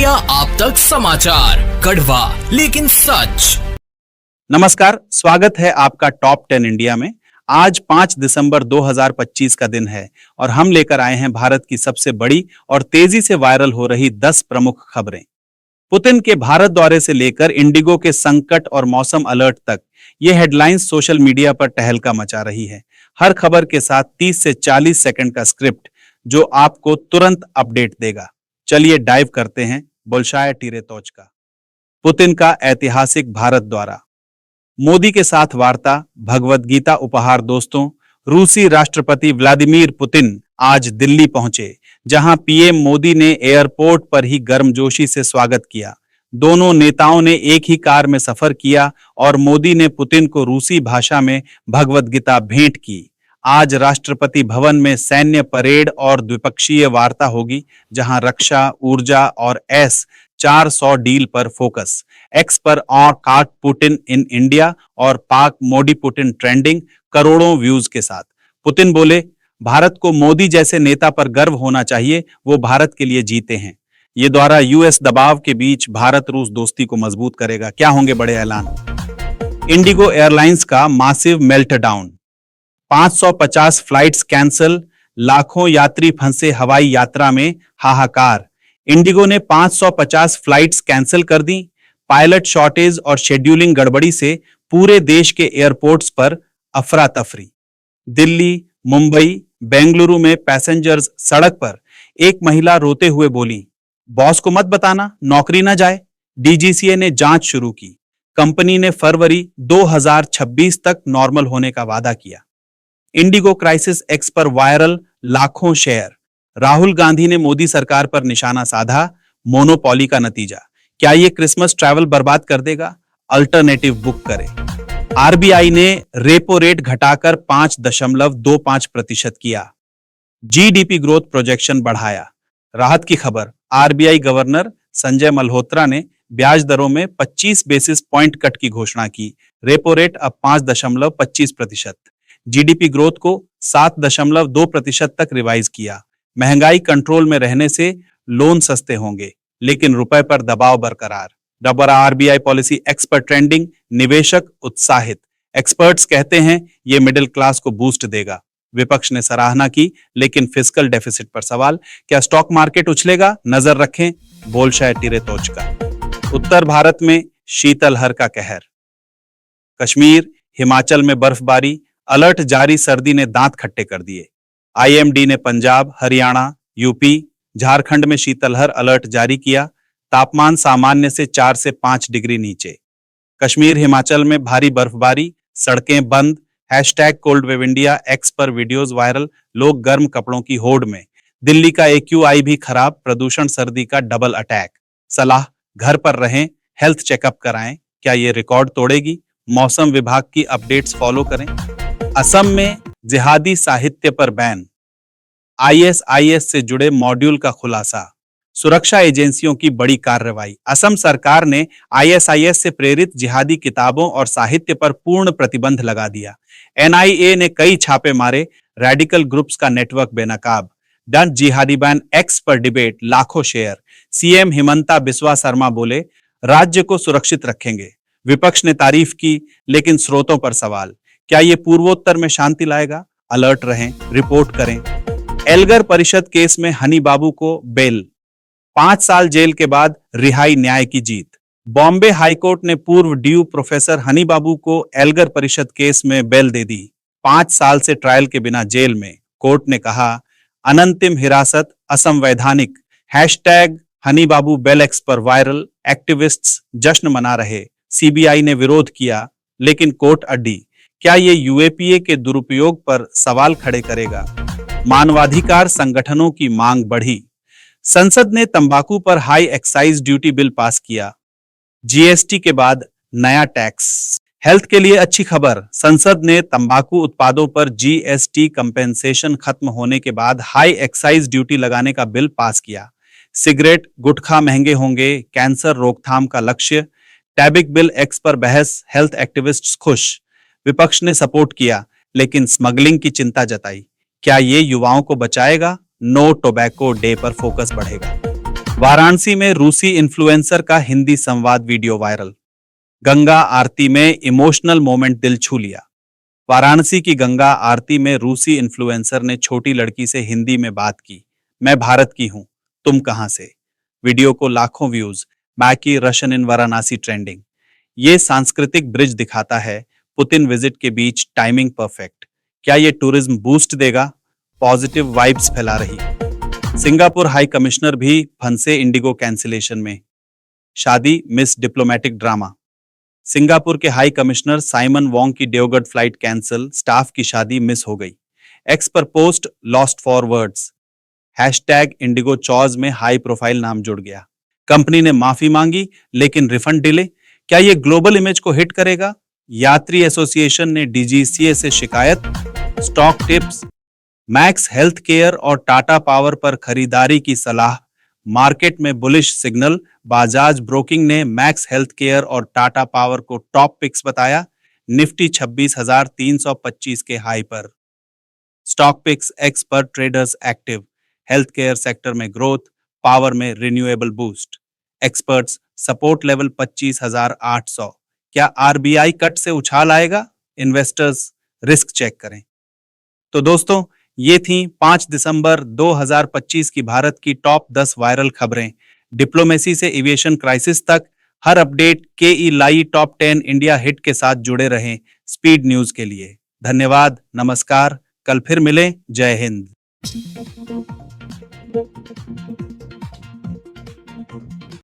India आप तक समाचार, कड़वा लेकिन सच। नमस्कार, स्वागत है आपका टॉप 10 इंडिया में। आज 5 दिसंबर 2025 का दिन है और हम लेकर आए हैं भारत की सबसे बड़ी और तेजी से वायरल हो रही 10 प्रमुख खबरें। पुतिन के भारत दौरे से लेकर इंडिगो के संकट और मौसम अलर्ट तक ये हेडलाइंस सोशल मीडिया पर तहलका मचा रही है। हर खबर के साथ 30 से 40 सेकंड का स्क्रिप्ट जो आपको तुरंत अपडेट देगा। चलिए डाइव करते हैं बोल्शाय टीरेतोच का। पुतिन का ऐतिहासिक भारत दौरा, मोदी के साथ वार्ता, भगवद गीता उपहार। दोस्तों, रूसी राष्ट्रपति व्लादिमीर पुतिन आज दिल्ली पहुंचे, जहां पीएम मोदी ने एयरपोर्ट पर ही गर्मजोशी से स्वागत किया। दोनों नेताओं ने एक ही कार में सफर किया और मोदी ने पुतिन को रूसी भाषा में भगवद गीता भेंट की। आज राष्ट्रपति भवन में सैन्य परेड और द्विपक्षीय वार्ता होगी, जहां रक्षा, ऊर्जा और S-400 डील पर फोकस। एक्स पर काट पुतिन इन इंडिया और पाक मोदी पुतिन ट्रेंडिंग, करोड़ों व्यूज के साथ। पुतिन बोले, भारत को मोदी जैसे नेता पर गर्व होना चाहिए, वो भारत के लिए जीते हैं। ये दौरा यूएस दबाव के बीच भारत रूस दोस्ती को मजबूत करेगा। क्या होंगे बड़े ऐलान? इंडिगो एयरलाइंस का मासिव मेल्टडाउन, 550 फ्लाइट्स कैंसिल, लाखों यात्री फंसे हवाई यात्रा में, हाहाकार। इंडिगो ने 550 फ्लाइट्स कैंसिल कर दी। पायलट शॉर्टेज और शेड्यूलिंग गड़बड़ी से पूरे देश के एयरपोर्ट्स पर अफरा तफरी। दिल्ली, मुंबई, बेंगलुरु में पैसेंजर्स सड़क पर। एक महिला रोते हुए बोली, बॉस को मत बताना, नौकरी ना जाए। डीजीसीए ने जांच शुरू की। कंपनी ने फरवरी 2026 तक नॉर्मल होने का वादा किया। इंडिगो क्राइसिस एक्स पर वायरल लाखों शेयर। राहुल गांधी ने मोदी सरकार पर निशाना साधा, मोनोपॉली का नतीजा। क्या ये क्रिसमस ट्रैवल बर्बाद कर देगा? अल्टरनेटिव बुक करें। आरबीआई ने रेपो रेट घटाकर 5.25% किया। जीडीपी ग्रोथ प्रोजेक्शन बढ़ाया। राहत की खबर, आरबीआई गवर्नर संजय मल्होत्रा ने ब्याज दरों में 25 बेसिस पॉइंट कट की घोषणा की। रेपो रेट अब 5.25%। जीडीपी ग्रोथ को 7.2% तक रिवाइज किया। महंगाई कंट्रोल में रहने से लोन सस्ते होंगे, लेकिन रुपए पर दबाव बरकरार। डबरा आरबीआई पॉलिसी एक्स पर ट्रेंडिंग, निवेशक उत्साहित। एक्सपर्ट्स कहते हैं ये मिडिल क्लास को बूस्ट देगा। विपक्ष ने सराहना की, लेकिन फिस्कल डेफिसिट पर सवाल। क्या स्टॉक मार्केट उछलेगा? नजर रखें बोल्शाय टीरेतोच का। उत्तर भारत में शीतलहर का कहर, कश्मीर, हिमाचल में बर्फबारी, अलर्ट जारी। सर्दी ने दांत खट्टे कर दिए। आईएमडी ने पंजाब, हरियाणा, यूपी, झारखंड में शीतलहर अलर्ट जारी किया। तापमान सामान्य से 4 से 5 डिग्री नीचे। कश्मीर, हिमाचल में भारी बर्फबारी, सड़कें बंद। #कोल्ड वेव इंडिया एक्स पर वीडियोस वायरल, लोग गर्म कपड़ों की होड़ में। दिल्ली का AQI भी खराब, प्रदूषण सर्दी का डबल अटैक। सलाह, घर पर रहें, हेल्थ चेकअप कराएं। क्या ये रिकॉर्ड तोड़ेगी? मौसम विभाग की अपडेट्स फॉलो करें। असम में जिहादी साहित्य पर बैन, ISIS से जुड़े मॉड्यूल का खुलासा। सुरक्षा एजेंसियों की बड़ी कार्रवाई। असम सरकार ने ISIS से प्रेरित जिहादी किताबों और साहित्य पर पूर्ण प्रतिबंध लगा दिया। NIA ने कई छापे मारे, रेडिकल ग्रुप्स का नेटवर्क बेनकाब। डन जिहादी बैन एक्स पर डिबेट, लाखों शेयर। सीएम हिमंता बिस्वा शर्मा बोले, राज्य को सुरक्षित रखेंगे। विपक्ष ने तारीफ की, लेकिन स्रोतों पर सवाल। क्या ये पूर्वोत्तर में शांति लाएगा? अलर्ट रहें, रिपोर्ट करें। एल्गर परिषद केस में हनी बाबू को बेल, 5 साल जेल के बाद रिहाई, न्याय की जीत। बॉम्बे हाईकोर्ट ने पूर्व DU प्रोफेसर हनी बाबू को एल्गर परिषद केस में बेल दे दी। 5 साल से ट्रायल के बिना जेल में। कोर्ट ने कहा, अनंतिम हिरासत असंवैधानिक। हनी बाबू बेल एक्स पर वायरल, एक्टिविस्ट्स जश्न मना रहे। सीबीआई ने विरोध किया, लेकिन कोर्ट अड्डी। क्या ये UAPA के दुरुपयोग पर सवाल खड़े करेगा? मानवाधिकार संगठनों की मांग बढ़ी। संसद ने तंबाकू पर high excise duty bill pass किया। GST के बाद नया टैक्स। हेल्थ के लिए अच्छी खबर, संसद ने तंबाकू उत्पादों पर GST कंपेंसेशन खत्म होने के बाद हाई एक्साइज ड्यूटी लगाने का बिल पास किया। सिगरेट, गुटखा महंगे होंगे, कैंसर रोकथाम का लक्ष्य। टैबिक बिल एक्स पर बहस, हेल्थ एक्टिविस्ट्स खुश। विपक्ष ने सपोर्ट किया, लेकिन स्मगलिंग की चिंता जताई। क्या ये युवाओं को बचाएगा? नो टोबैको डे पर फोकस बढ़ेगा। वाराणसी में रूसी इन्फ्लुएंसर का हिंदी संवाद वीडियो वायरल। गंगा आरती में इमोशनल मोमेंट दिल छू लिया। वाराणसी की गंगा आरती में रूसी इन्फ्लुएंसर ने छोटी लड़की से हिंदी में बात की। मैं भारत की हूं, तुम कहां से। वीडियो को लाखों व्यूज। मैकी रशियन इन वाराणसी ट्रेंडिंग। ये सांस्कृतिक ब्रिज दिखाता है पुतिन विजिट के बीच टाइमिंग परफेक्ट। क्या ये टूरिज्म बूस्ट देगा? पॉजिटिव वाइब्स फैला रही। सिंगापुर हाई कमिश्नर भी फंसे इंडिगो कैंसिलेशन में। शादी मिस डिप्लोमेटिक ड्रामा। सिंगापुर के हाई कमिश्नर साइमन वोंग की देवगढ़ फ्लाइट कैंसिल, स्टाफ की शादी मिस हो गई। एक्स पर post lost for words. Hashtag IndiGo chaos में हाई प्रोफाइल नाम जुड़ गया। कंपनी ने माफी मांगी लेकिन रिफंड डिले। क्या ये ग्लोबल इमेज को हिट करेगा? यात्री एसोसिएशन ने डीजीसीए से शिकायत। Stock tips. Max health care और टाटा पावर पर खरीदारी की सलाह। मार्केट में बुलिश सिग्नल। बाजाज ब्रोकिंग ने मैक्स हेल्थ केयर और टाटा पावर को टॉप पिक्स बताया। निफ्टी 26,325 के हाई पर। स्टॉक पिक्स एक्स पर traders active. Health care sector में ग्रोथ, पावर में renewable boost. Experts support level 25,800। क्या आरबीआई कट से उछाल आएगा? इन्वेस्टर्स रिस्क चेक करें। तो दोस्तों, ये थी 5 दिसंबर 2025 की भारत की टॉप 10 वायरल खबरें। डिप्लोमेसी से एविएशन क्राइसिस तक हर अपडेट के लाई टॉप 10 इंडिया हिट के साथ जुड़े रहें स्पीड न्यूज के लिए। धन्यवाद, नमस्कार, कल फिर मिलें। जय हिंद।